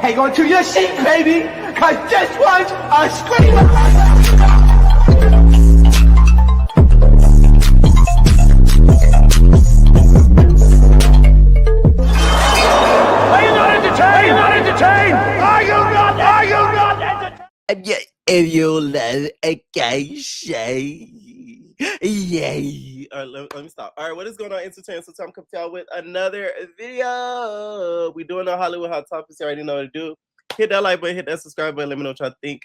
hang on to your seat, baby, cause this one's a screamer. Are you not entertained? Are you not entertained? If you let a gay shade. Yay. All right, let me stop. All right, what is going on, Entertainment? So time come tell with another video. We doing our Hollywood Hot Topics. You already know what to do. Hit that like button, hit that subscribe button. Let me know what y'all think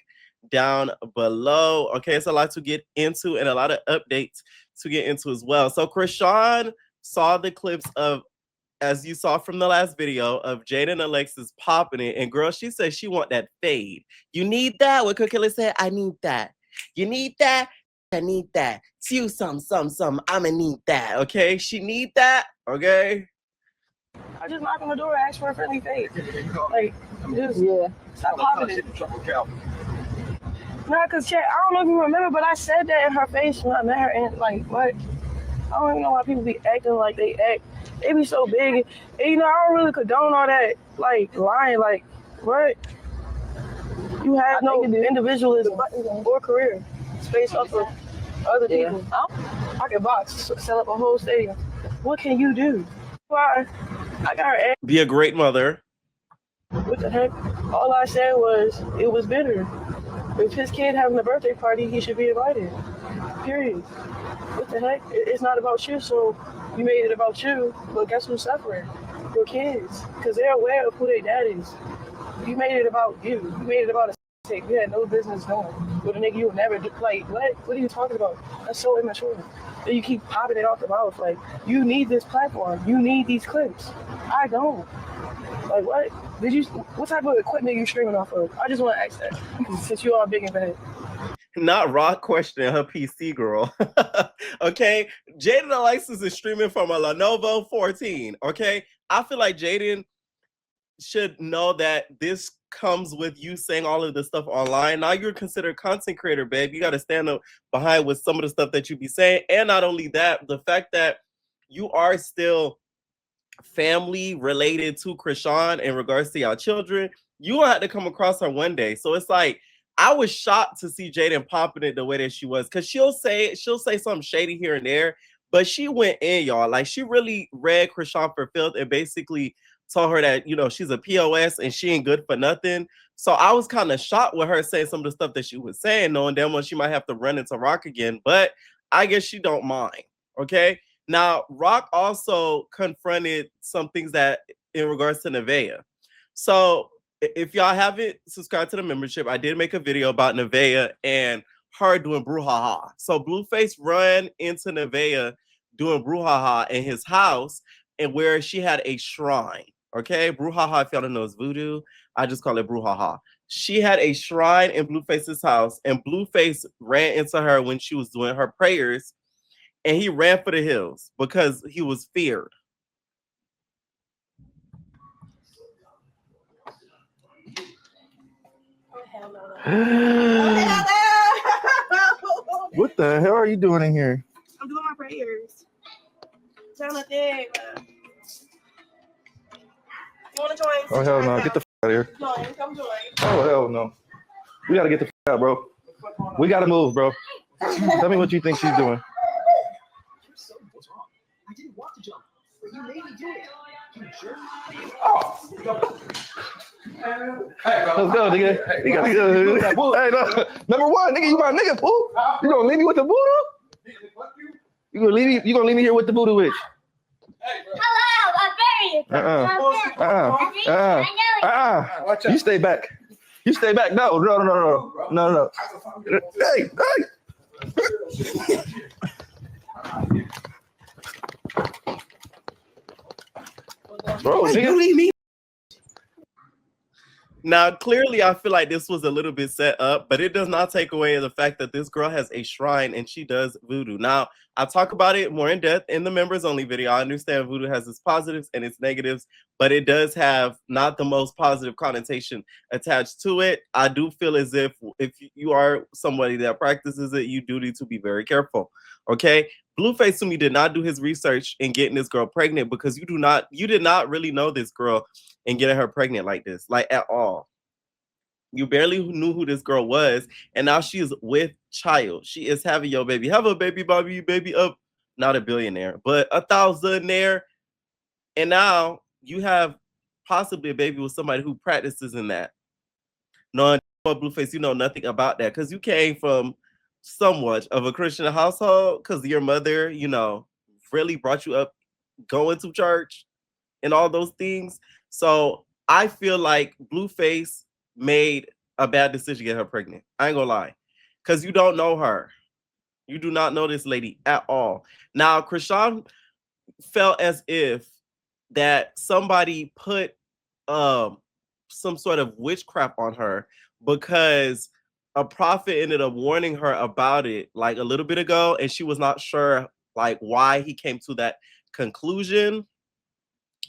down below. Okay, it's a lot to get into and a lot of updates to get into as well. So Chrisean saw the clips of, as you saw from the last video, of Jaidyn and Alexis popping it. And girl, she said she want that fade. You need that? What Cookie said, I need that. You need that? I need that. See you some. I'ma need that. Okay? She need that. Okay? I just knock on the door and ask for a friendly face. Like, just stop popping it. Nah, cause Chat, I don't know if you remember, but I said that in her face when I met her, and like, what? I don't even know why people be acting like they act. They be so big, and you know, I don't really condone all that, like, lying, like, what? You have no individualism or career. It's based off of other people. I can box, sell up a whole stadium. What can you do? Why? I got her ass. Be a great mother. What the heck? All I said was, it was bitter. If his kid having a birthday party, he should be invited. Period. What the heck? It's not about you, so you made it about you, but guess who's suffering? Your kids. Because they're aware of who their dad is. You made it about you. You made it about a take. You had no business going. With a nigga you would never do. Like, what? What are you talking about? That's so immature. And you keep popping it off the mouth. Like, you need this platform. You need these clips. I don't. Like, what? What type of equipment are you streaming off of? I just want to ask that. Since you all big and bad. Not raw questioning her PC, girl. Okay? Jaidyn and Alexis is streaming from a Lenovo 14. Okay? I feel like Jaidyn should know that this comes with you saying all of this stuff online. Now you're considered content creator, babe. You got to stand up behind with some of the stuff that you be saying. And not only that, the fact that you are still family related to Chrisean in regards to y'all children, you will have to come across her one day. So it's like, I was shocked to see Jaidyn popping it the way that she was, because she'll say something shady here and there, but she went in, y'all. Like, she really read Chrisean for filth and basically told her that, you know, she's a POS and she ain't good for nothing. So I was kind of shocked with her saying some of the stuff that she was saying, knowing damn well she might have to run into Rock again, but I guess she don't mind. Okay? Now, Rock also confronted some things that in regards to Neveah. So if y'all haven't subscribed to the membership, I did make a video about Neveah and her doing brouhaha. So Blueface run into Neveah doing brouhaha in his house, and where she had a shrine. Okay, brouhaha, if y'all don't know, is voodoo. I just call it brouhaha. She had a shrine in Blueface's house, and Blueface ran into her when she was doing her prayers, and he ran for the hills because he was feared. What the hell are you doing in here? I'm doing my prayers. Tell me thing. You want to join? Oh, hell no. Get the f out of here. No, come join. Oh, hell no. We got to get the f out, bro. We got to move, bro. Tell me what you think she's doing. What's wrong? I didn't want to jump, but you made me do it. You jerk. Hey, bro. Let's go, nigga. Hey, no. Number one, nigga, you my nigga, fool. You gonna leave me with the voodoo? You gonna leave me here with the voodoo witch? Hello, I'm very You stay back. You stay back. No. Hey. Bro, nigga, leave me. Now, clearly, I feel like this was a little bit set up, but it does not take away the fact that this girl has a shrine and she does voodoo. Now, I talk about it more in depth in the members only video. I understand voodoo has its positives and its negatives, but it does have not the most positive connotation attached to it. I do feel as if you are somebody that practices it, you do need to be very careful. Okay? Blueface to me did not do his research in getting this girl pregnant, because you did not really know this girl and getting her pregnant like this, like at all. You barely knew who this girl was, and now she is with child. She is having your baby. Have a baby, Bobby, baby up. Not a billionaire, but a thousandaire. And now you have possibly a baby with somebody who practices in that. No, Blueface, you know nothing about that, because you came from somewhat of a Christian household, because your mother, you know, really brought you up going to church and all those things. So I feel like Blueface made a bad decision to get her pregnant. I ain't gonna lie, because you don't know her. You do not know this lady at all. Now, Chrisean felt as if that somebody put some sort of witchcraft on her, because a prophet ended up warning her about it like a little bit ago, and she was not sure like why he came to that conclusion.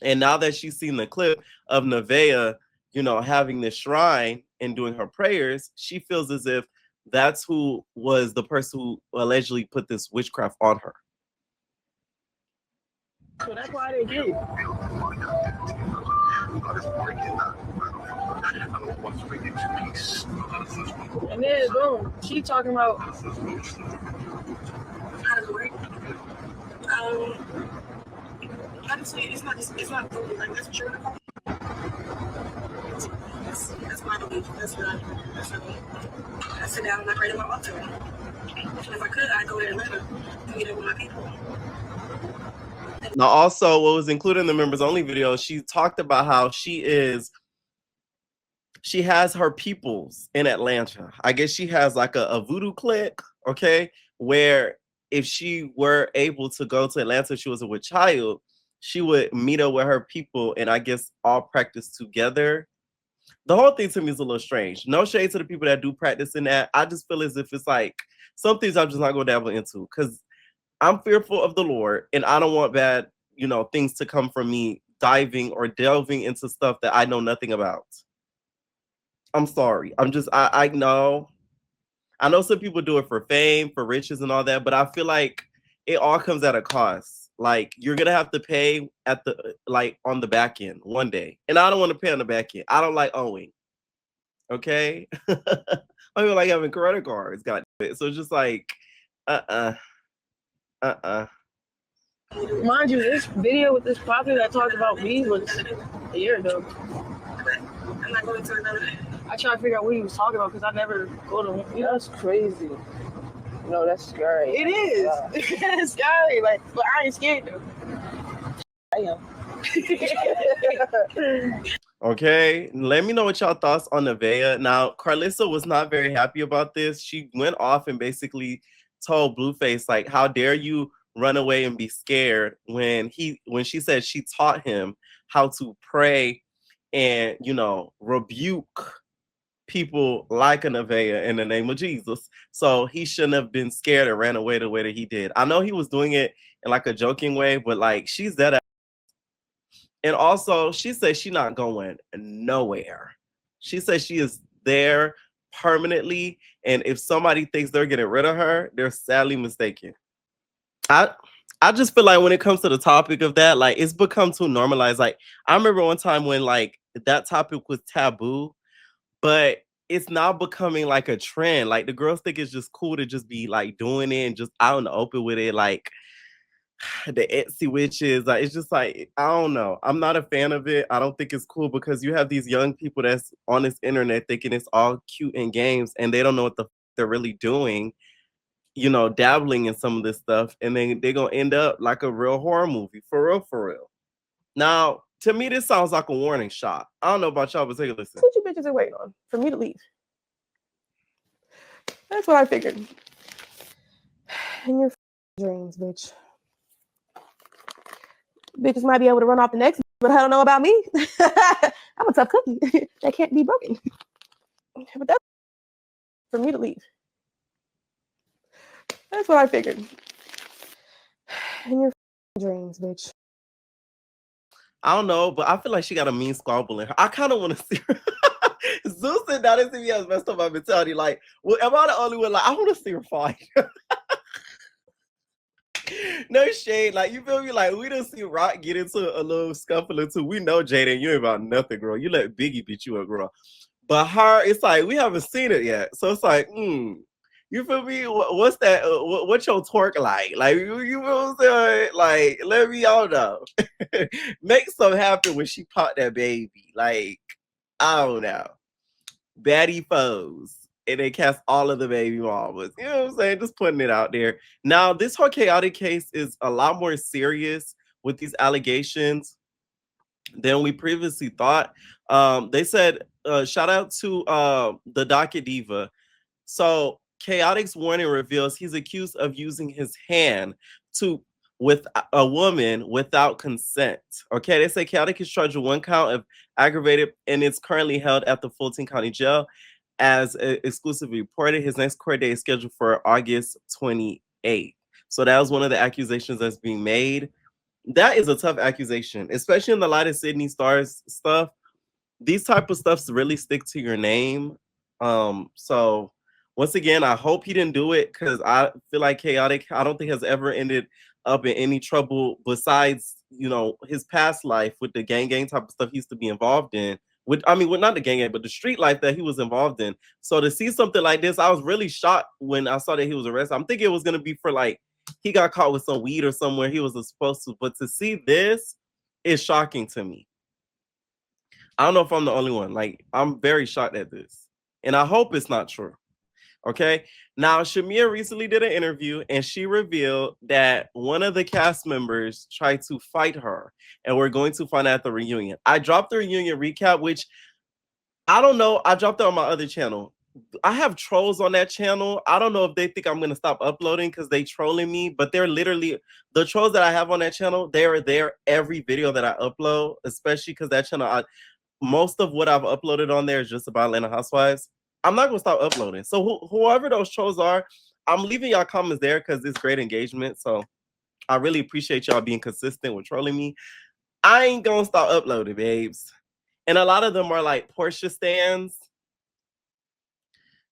And now that she's seen the clip of Naveah, you know, having this shrine and doing her prayers, she feels as if that's who was the person who allegedly put this witchcraft on her. So that's why they get it. And then boom, she talking about honestly, it's not like that's true. That's my belief. That's what I sit down and I pray to my altar. And if I could, I'd go to Atlanta and meet up with my people. Now, also, what was included in the members only video, she talked about how she has her peoples in Atlanta. I guess she has like a voodoo clique, okay, where if she were able to go to Atlanta, she was with child, she would meet up with her people and I guess all practice together. The whole thing to me is a little strange. No shade to the people that do practice in that. I just feel as if it's like some things I'm just not going to dabble into, because I'm fearful of the Lord and I don't want bad, you know, things to come from me diving or delving into stuff that I know nothing about. I'm sorry. I know. I know some people do it for fame, for riches and all that, but I feel like it all comes at a cost. Like you're going to have to pay at the, like on the back end one day. And I don't want to pay on the back end. I don't like owing. Okay. I don't even like having credit cards. Got it. So it's just like, mind you, this video with this prophet that talked about me was a year ago. I'm not going to another day. I tried to figure out what he was talking about because I never go to him. That's crazy. No, that's scary. It is. It's scary. Like, but I ain't scared though. I am. Okay, let me know what y'all thoughts on Neveah. Now, Carlissa was not very happy about this. She went off and basically told Blueface, like, how dare you run away and be scared, when she said she taught him how to pray and, you know, rebuke people like a Neveah in the name of Jesus. So he shouldn't have been scared and ran away the way that he did. I know he was doing it in like a joking way, but like she's that. And also she says she's not going nowhere. She says she is there permanently. And if somebody thinks they're getting rid of her, they're sadly mistaken. I just feel like when it comes to the topic of that, like it's become too normalized. Like I remember one time when like that topic was taboo, but it's now becoming like a trend. Like the girls think it's just cool to just be like doing it and just out in the open with it. Like the Etsy witches, like it's just like, I don't know. I'm not a fan of it. I don't think it's cool because you have these young people that's on this internet thinking it's all cute and games and they don't know what they're really doing, you know, dabbling in some of this stuff. And then they're going to end up like a real horror movie. For real, for real. Now, to me, this sounds like a warning shot. I don't know about y'all, but take a listen. What you bitches are waiting on? For me to leave. That's what I figured. And your dreams, bitch. Bitches might be able to run off the next, but I don't know about me. I'm a tough cookie. That can't be broken. But that's for me to leave. That's what I figured. And your dreams, bitch. I don't know, but I feel like she got a mean squabble in her. I kind of want to see her. Zeus and that is me as messed up my mentality. Like, well, am I the only one? Like, I want to see her fight. No shade. Like, you feel me? Like, we done see Rock get into a little scuffle or two. We know, Jaidyn, you ain't about nothing, girl. You let Biggie beat you up, girl. But her, it's like, we haven't seen it yet. So it's like, you feel me? What's that? What's your twerk like? Like, you feel what I'm saying? Like, let me all know. Make something happen when she popped that baby. Like, I don't know. Baddie foes. And they cast all of the baby mamas. You know what I'm saying? Just putting it out there. Now, this whole chaotic case is a lot more serious with these allegations than we previously thought. They said, shout out to the docket diva. So Chaotic's warning reveals he's accused of using his hand with a woman without consent. Okay, they say Chaotic is charged with 1 count of aggravated and is currently held at the Fulton County Jail. As exclusively reported, his next court date is scheduled for August 28th. So that was one of the accusations that's being made. That is a tough accusation, especially in the light of Sidney Starr's stuff. These type of stuffs really stick to your name. So once again, I hope he didn't do it because I feel like Chaotic, I don't think has ever ended up in any trouble besides, you know, his past life with the gang type of stuff he used to be involved in. Not the gang, but the street life that he was involved in. So to see something like this, I was really shocked when I saw that he was arrested. I'm thinking it was going to be for like, he got caught with some weed or somewhere he wasn't supposed to. But to see this is shocking to me. I don't know if I'm the only one. Like, I'm very shocked at this. And I hope it's not true. Okay. Now, Shamea recently did an interview and she revealed that one of the cast members tried to fight her, and we're going to find out at the reunion. I dropped the reunion recap, which I don't know. I dropped it on my other channel. I have trolls on that channel. I don't know if they think I'm going to stop uploading because they trolling me, but they're literally the trolls that I have on that channel. They're there every video that I upload, especially because that channel, most of what I've uploaded on there is just about Atlanta Housewives. I'm not gonna stop uploading. So whoever those trolls are, I'm leaving y'all comments there because it's great engagement. So I really appreciate y'all being consistent with trolling me. I ain't gonna stop uploading, babes. And a lot of them are like Porsha stans,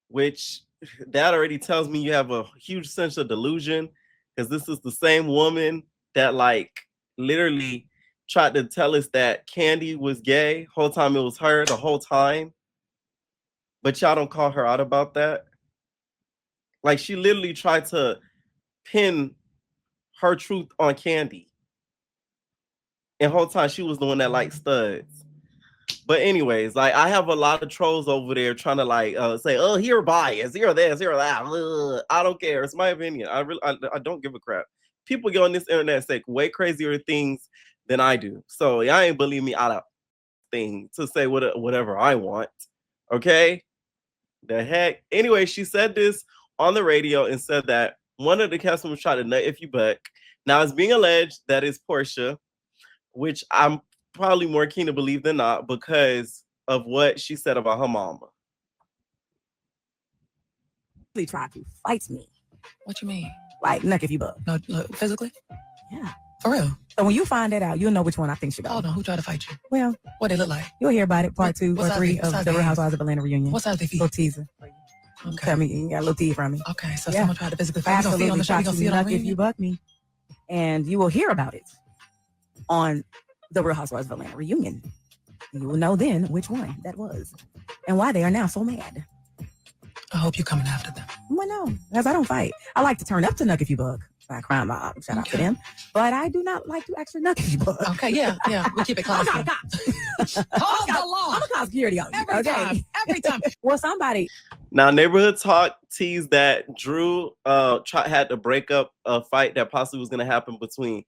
which that already tells me you have a huge sense of delusion, because this is the same woman that like literally tried to tell us that Kandi was gay. Whole time it was her the whole time. But y'all don't call her out about that. Like, she literally tried to pin her truth on Kandi. And whole time she was the one that liked studs. But anyways, like, I have a lot of trolls over there trying to like say, oh, you're biased, you're this, you're that. Ugh. I don't care. It's my opinion. I don't give a crap. People get on this internet say way crazier things than I do. So y'all ain't believe me out of thing to say whatever I want. Okay? The heck? Anyway, she said this on the radio and said that one of the cast members tried to nut if you buck. Now it's being alleged that it's Porsha, which I'm probably more keen to believe than not because of what she said about her mama. He tried to fight me. What you mean? Like, nuck if you buck. No, physically? Yeah. For real? So when you find that out, you'll know which one I think should go. Hold on, who tried to fight you? Well, what they look like? You'll hear about it, part 2 or 3 of the Real Housewives of Atlanta reunion. What size they feet? Little teaser. Okay. Tell me, you got a little tease from me. Okay, so someone tried to physically fight you. Absolutely, you. Gonna see it on the if you buck me. And you will hear about it on the Real Housewives of Atlanta reunion. You will know then which one that was and why they are now so mad. I hope you're coming after them. Well, no, because I don't fight. I like to turn up to Nuck If You Buck by Crime Mob. Shout out to them. But I do not like to actually Nuck If You Buck. Okay, yeah. We keep it classy. I'm a cop security on you. Every time. Well, somebody. Now, Neighborhood Talk teased that Drew had to break up a fight that possibly was going to happen between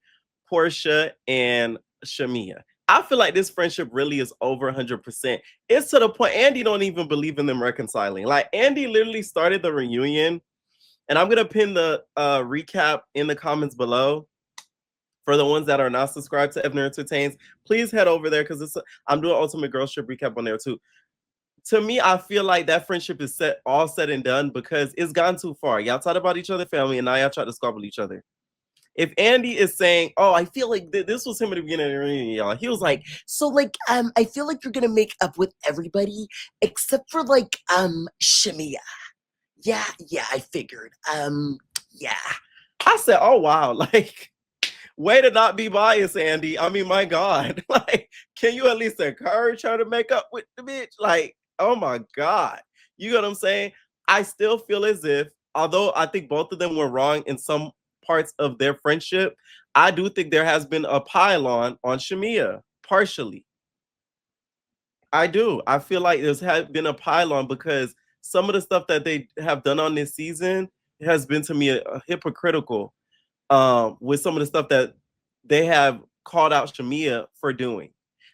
Porsha and Shamea. I feel like this friendship really is over 100%. It's to the point Andy don't even believe in them reconciling. Like, Andy literally started the reunion, and I'm going to pin the recap in the comments below. For the ones that are not subscribed to Evner Entertains, please head over there because I'm doing Ultimate Girls Trip recap on there too. To me, I feel like that friendship is all said and done because it's gone too far. Y'all talk about each other's family, and now y'all try to squabble each other. If Andy is saying, oh, I feel like this was him at the beginning of the reunion, y'all. He was like, so like, I feel like you're gonna make up with everybody except for like, Shamea. Yeah, I figured. Yeah. I said, oh wow, like way to not be biased, Andy. I mean, my God, like, can you at least encourage her to make up with the bitch? Like, oh my God, you know what I'm saying? I still feel as if, although I think both of them were wrong in some parts of their friendship, I do think there has been a pile on Shamea, partially. I do. I feel like there's been a pile because some of the stuff that they have done on this season has been to me a hypocritical with some of the stuff that they have called out Shamea for doing.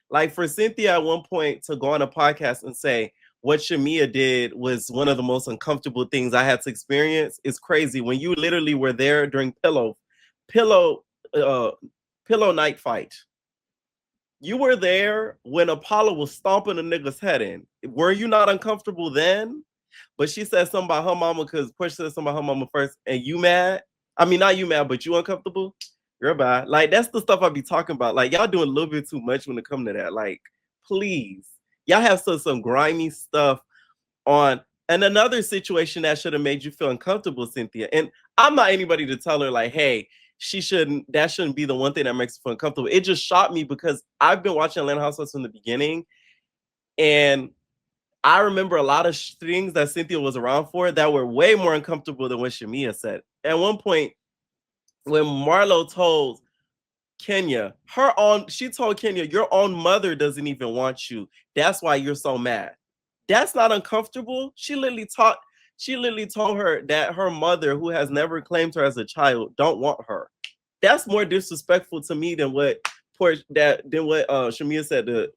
Like for Cynthia at one point to go on a podcast and say what Shamea did was one of the most uncomfortable things I had to experience is crazy. When you literally were there during pillow night fight. You were there when Apollo was stomping a nigga's head in. Were you not uncomfortable then? But she said something about her mama because Porsha said something about her mama first, and you mad? I mean, not you mad, but you uncomfortable? You're bad. Like, that's the stuff I be talking about. Like, y'all doing a little bit too much when it comes to that. Like, please. Y'all have some grimy stuff on. And another situation that should have made you feel uncomfortable, Cynthia. And I'm not anybody to tell her, like, hey, that shouldn't be the one thing that makes her feel uncomfortable. It just shocked me because I've been watching Atlanta Housewives from the beginning. And I remember a lot of things that Cynthia was around for that were way more uncomfortable than what Shamea said. At one point, when Marlo told Kenya, she told Kenya, your own mother doesn't even want you. That's why you're so mad. That's not uncomfortable. She literally told her that her mother, who has never claimed her as a child, don't want her. That's more disrespectful to me than what Shamea said to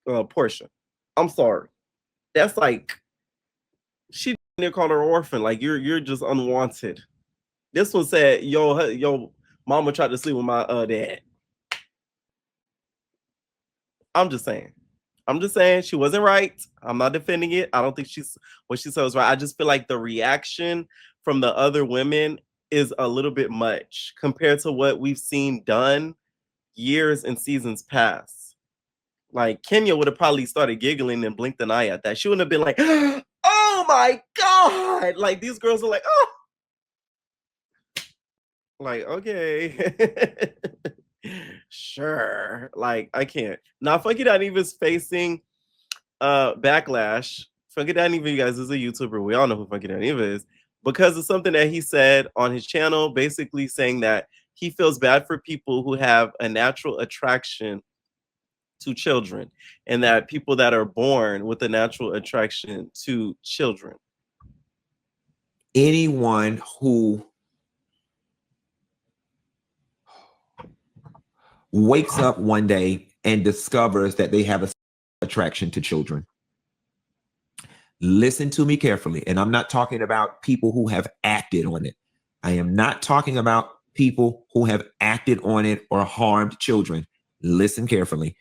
Porsha. I'm sorry. That's like she called her orphan. Like you're just unwanted. This one said, yo, mama tried to sleep with my dad. I'm just saying she wasn't right. I'm not defending it. I don't think what she said was right. I just feel like the reaction from the other women is a little bit much compared to what we've seen done years and seasons past. Like Kenya would have probably started giggling and blinked an eye at that. She wouldn't have been like, oh my God. Like these girls are like, oh. Like, okay. Sure. Like, I can't. Now, Funky Dineva's facing backlash. Funky Dineva, you guys, is a YouTuber. We all know who Funky Dineva is. Because of something that he said on his channel, basically saying that he feels bad for people who have a natural attraction to children and that people that are born with a natural attraction to children. Anyone who wakes up one day and discovers that they have an attraction to children. Listen to me carefully. And I'm not talking about people who have acted on it. I am not talking about people who have acted on it or harmed children. Listen carefully.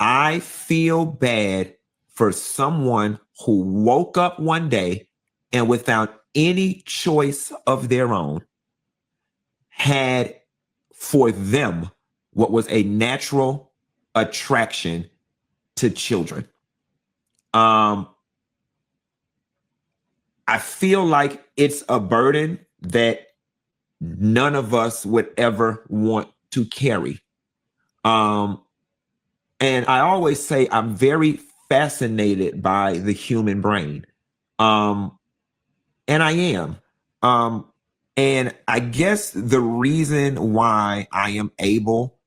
I feel bad for someone who woke up one day and without any choice of their own had for them what was a natural attraction to children. I feel like it's a burden that none of us would ever want to carry. And I always say I'm very fascinated by the human brain. And I am. And I guess the reason why I am able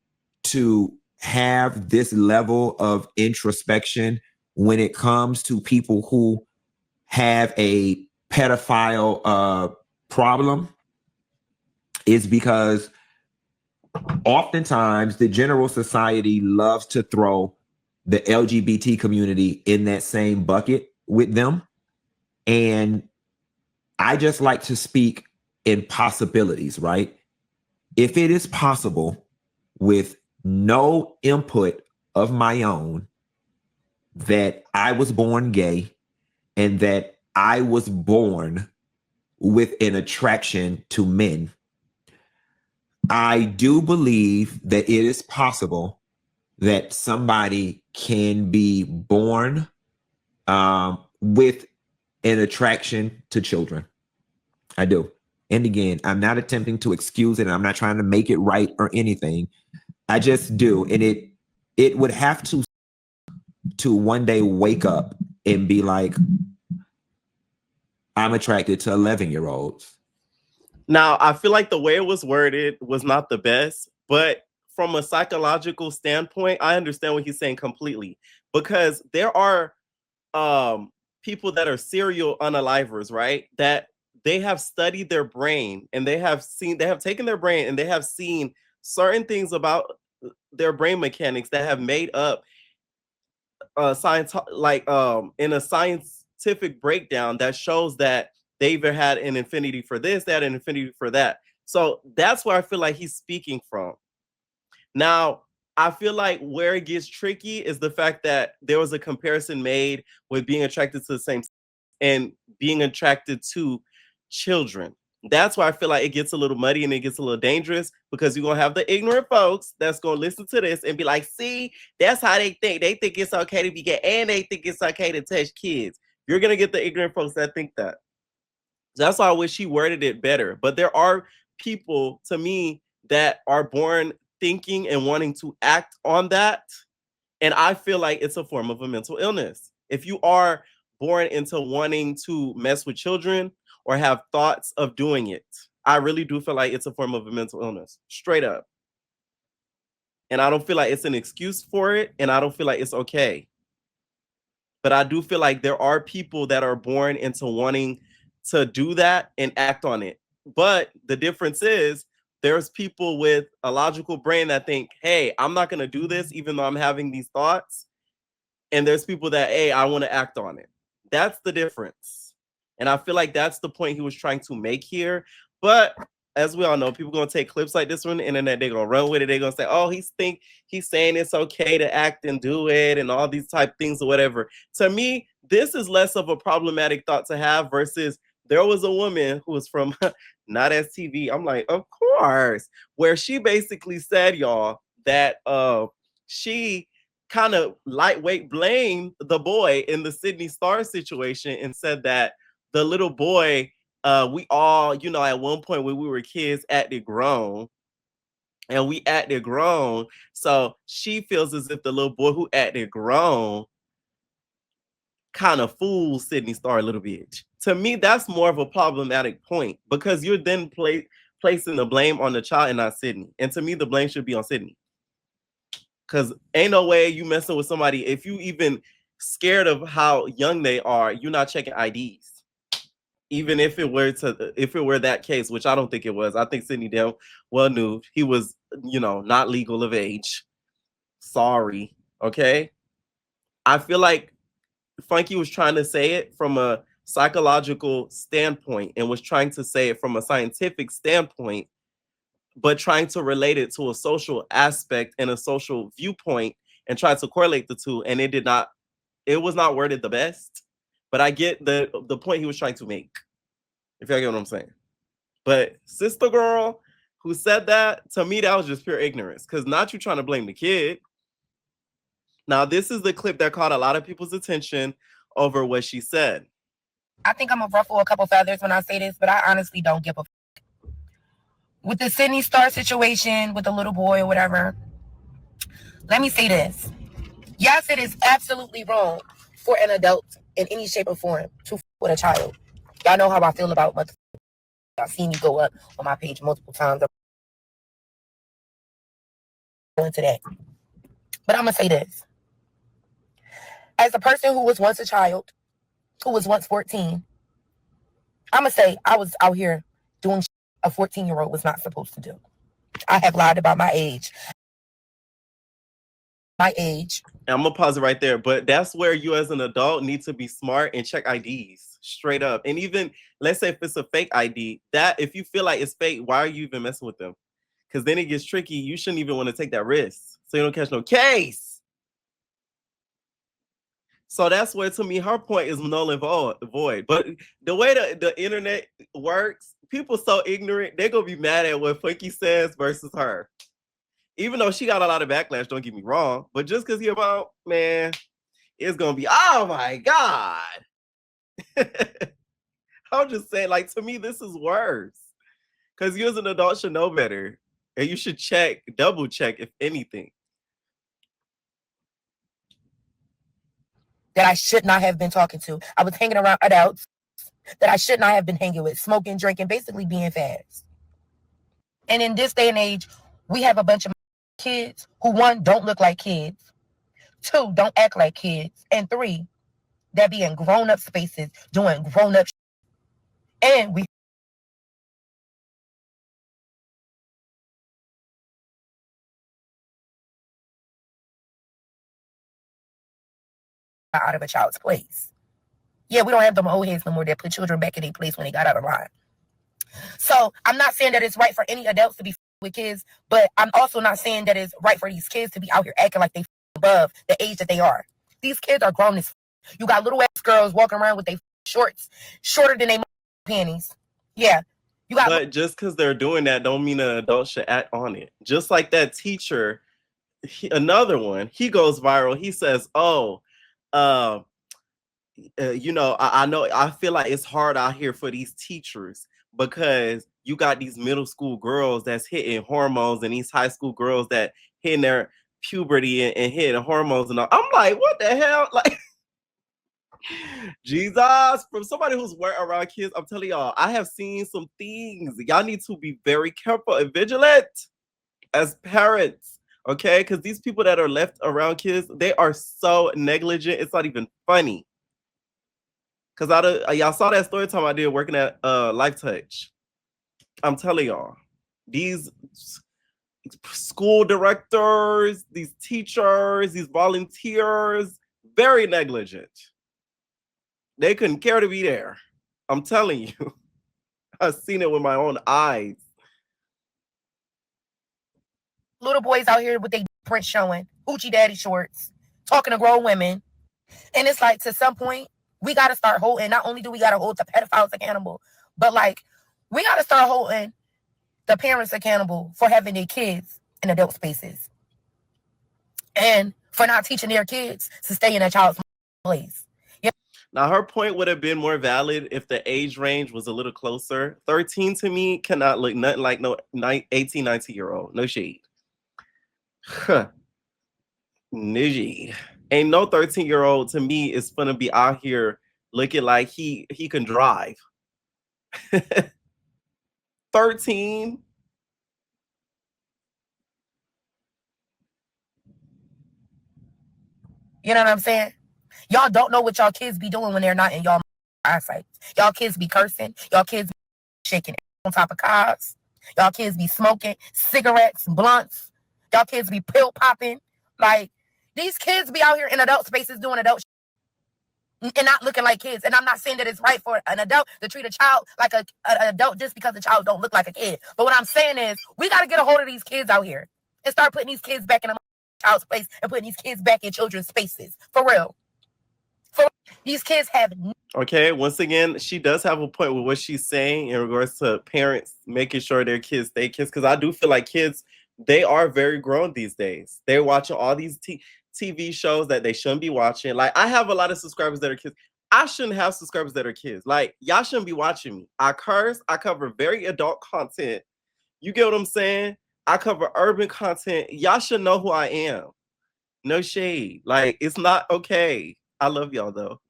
to have this level of introspection when it comes to people who have a pedophile problem is because oftentimes the general society loves to throw the LGBT community in that same bucket with them. And I just like to speak in possibilities, right? If it is possible with no input of my own that I was born gay and that I was born with an attraction to men, I do believe that it is possible that somebody can be born with an attraction to children. I do. And again, I'm not attempting to excuse it. And I'm not trying to make it right or anything. I just do. And it would have to one day wake up and be like, I'm attracted to 11-year-olds. Now, I feel like the way it was worded was not the best, but from a psychological standpoint, I understand what he's saying completely, because there are people that are serial unalivers, right? That they have studied their brain and they have taken their brain and they have seen certain things about their brain mechanics that have made up science, like in a scientific breakdown that shows that they either had an infinity for this, they had an infinity for that. So that's where I feel like he's speaking from. Now, I feel like where it gets tricky is the fact that there was a comparison made with being attracted to the same and being attracted to children. That's why I feel like it gets a little muddy and it gets a little dangerous, because you're going to have the ignorant folks that's going to listen to this and be like, see, that's how they think. They think it's okay to be gay and they think it's okay to touch kids. You're going to get the ignorant folks that think that. That's why I wish he worded it better. But there are people, to me, that are born thinking and wanting to act on that. And I feel like it's a form of a mental illness. If you are born into wanting to mess with children or have thoughts of doing it, I really do feel like it's a form of a mental illness, straight up. And I don't feel like it's an excuse for it, and I don't feel like it's okay. But I do feel like there are people that are born into wanting to do that and act on it. But the difference is there's people with a logical brain that think, hey, I'm not going to do this even though I'm having these thoughts. And there's people that, hey, I want to act on it. That's the difference. And I feel like that's the point he was trying to make here. But as we all know, people going to take clips like this on the internet. They're going to run with it. They're going to say, oh, he's saying it's okay to act and do it and all these type things or whatever. To me, this is less of a problematic thought to have versus there was a woman who was from Not As TV. I'm like, of course, where she basically said, y'all, that she kind of lightweight blamed the boy in the Sidney Starr situation and said that the little boy, we all, at one point when we were kids, acted grown. And we acted grown. So she feels as if the little boy who acted grown kind of fooled Sidney Starr a little bit. To me, that's more of a problematic point, because you're then placing the blame on the child and not Sidney. And to me, the blame should be on Sidney. Because ain't no way you messing with somebody, if you even scared of how young they are, you're not checking IDs. Even if it were that case, which I don't think it was. I think Sidney damn well knew he was, not legal of age. Sorry. Okay. I feel like Funky was trying to say it from a psychological standpoint and was trying to say it from a scientific standpoint, but trying to relate it to a social aspect and a social viewpoint and try to correlate the two. And it was not worded the best, but I get the point he was trying to make, if y'all get what I'm saying. But sister girl who said that, to me, that was just pure ignorance, because not you trying to blame the kid. Now, this is the clip that caught a lot of people's attention over what she said. I think I'm going to ruffle a couple feathers when I say this, but I honestly don't give a f***. With the Sidney Starr situation, with the little boy or whatever, let me say this. Yes, it is absolutely wrong for an adult in any shape or form to f*** with a child. Y'all know how I feel about motherfuckers. Y'all seen me go up on my page multiple times. Into that. But I'm going to say this. As a person who was once a child, who was once 14, I'm going to say I was out here doing shit a 14-year-old was not supposed to do. I have lied about my age. And I'm going to pause it right there. But that's where you as an adult need to be smart and check IDs straight up. And even, let's say if it's a fake ID, that if you feel like it's fake, why are you even messing with them? Because then it gets tricky. You shouldn't even want to take that risk, so you don't catch no case. So that's where, to me, her point is null and void. But the way the internet works, people so ignorant, they're going to be mad at what Funky says versus her. Even though she got a lot of backlash, don't get me wrong. But just because you're about, man, it's going to be, oh my God. I'm just saying, like, to me, this is worse. Because you as an adult should know better. And you should double check, if anything. That I should not have been talking to. I was hanging around adults that I should not have been hanging with, smoking, drinking, basically being fast. And in this day and age, we have a bunch of kids who, one, don't look like kids, two, don't act like kids, and three, that be in grown-up spaces doing grown-up shit. And we out of a child's place. Yeah, we don't have them old heads no more that put children back in their place when they got out of line. So I'm not saying that it's right for any adults to be with kids, but I'm also not saying that it's right for these kids to be out here acting like they above the age that they are. These kids are grown as you got little ass girls walking around with their shorts shorter than their panties. Yeah. You got. But just because they're doing that don't mean an adult should act on it. Just like that teacher, another one, he goes viral. He says, "Oh, you know, I feel like it's hard out here for these teachers because you got these middle school girls that's hitting hormones and these high school girls that hitting their puberty and hitting hormones and all." I'm like, what the hell? Like, Jesus, from somebody who's around kids, I'm telling y'all, I have seen some things. Y'all need to be very careful and vigilant as parents, okay? Because these people that are left around kids, they are so negligent. It's not even funny. Because y'all saw that story time I did working at Life Touch. I'm telling y'all, these school directors, these teachers, these volunteers, very negligent. They couldn't care to be there. I'm telling you. I've seen it with my own eyes. Little boys out here with their print showing, hoochie daddy shorts, talking to grown women. And it's like, to some point, we got to start holding, not only do we got to hold the pedophiles accountable, but like, we got to start holding the parents accountable for having their kids in adult spaces. And for not teaching their kids to stay in a child's place. Now, her point would have been more valid if the age range was a little closer. 13 to me cannot look nothing like no 18, 19-year-old. No shade. No shade. Ain't no 13-year-old to me is gonna be out here looking like he can drive. 13. You know what I'm saying? Y'all don't know what y'all kids be doing when they're not in y'all eyesight. Y'all kids be cursing. Y'all kids be shaking on top of cars. Y'all kids be smoking cigarettes, blunts. Y'all kids be pill popping. Like, these kids be out here in adult spaces doing adult shit and not looking like kids. And I'm not saying that it's right for an adult to treat a child like an adult just because the child don't look like a kid. But what I'm saying is, we got to get a hold of these kids out here and start putting these kids back in a child's place and putting these kids back in children's spaces. For real. These kids have. Okay, once again, she does have a point with what she's saying in regards to parents making sure their kids stay kids. Because I do feel like kids, they are very grown these days. They're watching all these TV shows that they shouldn't be watching. Like, I have a lot of subscribers that are kids. I shouldn't have subscribers that are kids. Like, y'all shouldn't be watching me. I curse. I cover very adult content. You get what I'm saying? I cover urban content. Y'all should know who I am. No shade. Like, it's not okay. I love y'all though.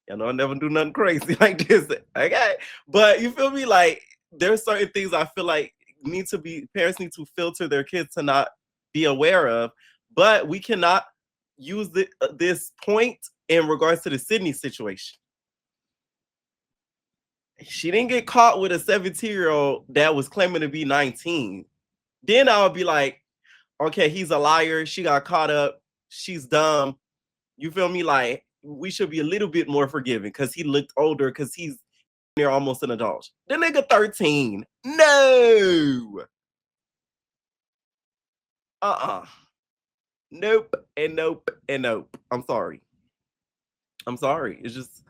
Y'all know I never do nothing crazy like this. Okay. But you feel me? Like, there's certain things I feel like parents need to filter their kids to not be aware of. But we cannot use this point in regards to the Sidney situation. She didn't get caught with a 17-year-old that was claiming to be 19. Then I would be like, okay, he's a liar. She got caught up. She's dumb. You feel me? Like, we should be a little bit more forgiving because he looked older because he's near almost an adult. The nigga 13. No. Nope and nope and nope. I'm sorry. It's just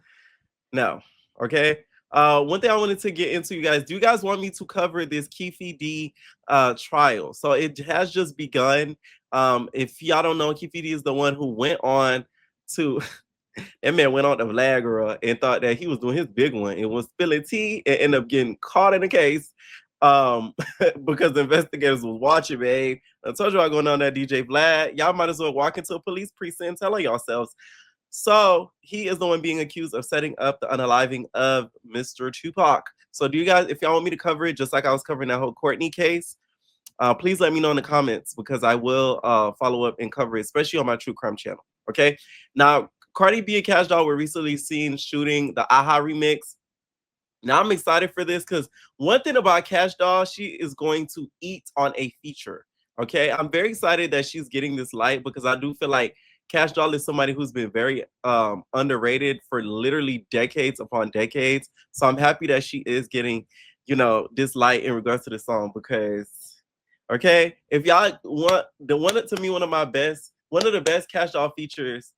no. Okay. One thing I wanted to get into, you guys. Do you guys want me to cover this Keffe D trial? So it has just begun. If y'all don't know, Keffe D is the one who went on to that man went on to Viagra and thought that he was doing his big one. It was spilling tea and ended up getting caught in a case. because the investigators was watching, babe. I told you I going on that DJ Vlad. Y'all might as well walk into a police precinct and tell on yourselves. So he is the one being accused of setting up the unaliving of Mr. Tupac. So do you guys, if y'all want me to cover it, just like I was covering that whole Courtney case, please let me know in the comments because I will follow up and cover it, especially on my true crime channel. Okay. Now, Cardi B and Kash Doll were recently seen shooting the Aha remix. Now I'm excited for this because one thing about Kash Doll, she is going to eat on a feature. Okay. I'm very excited that she's getting this light because I do feel like Kash Doll is somebody who's been very underrated for literally decades upon decades. So I'm happy that she is getting, you know, this light in regards to the song because, okay, if y'all want one of the best Kash Doll features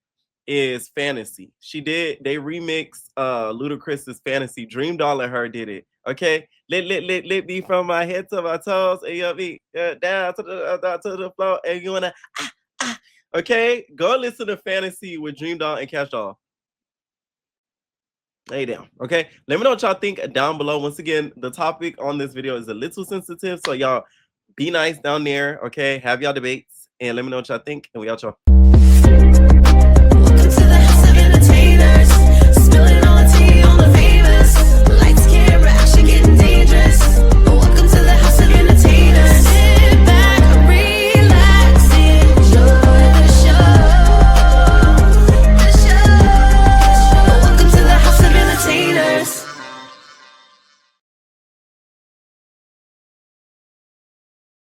is Fantasy. They remixed Ludacris's Fantasy. Dream Doll and her did it. Okay, lit me from my head to my toes, and you be down to the floor, and you wanna okay, go listen to Fantasy with Dream Doll and Kash Doll. Lay down. Okay, let me know what y'all think down below. Once again, the topic on this video is a little sensitive, so y'all be nice down there. Okay, have y'all debates and let me know what y'all think, and we out y'all.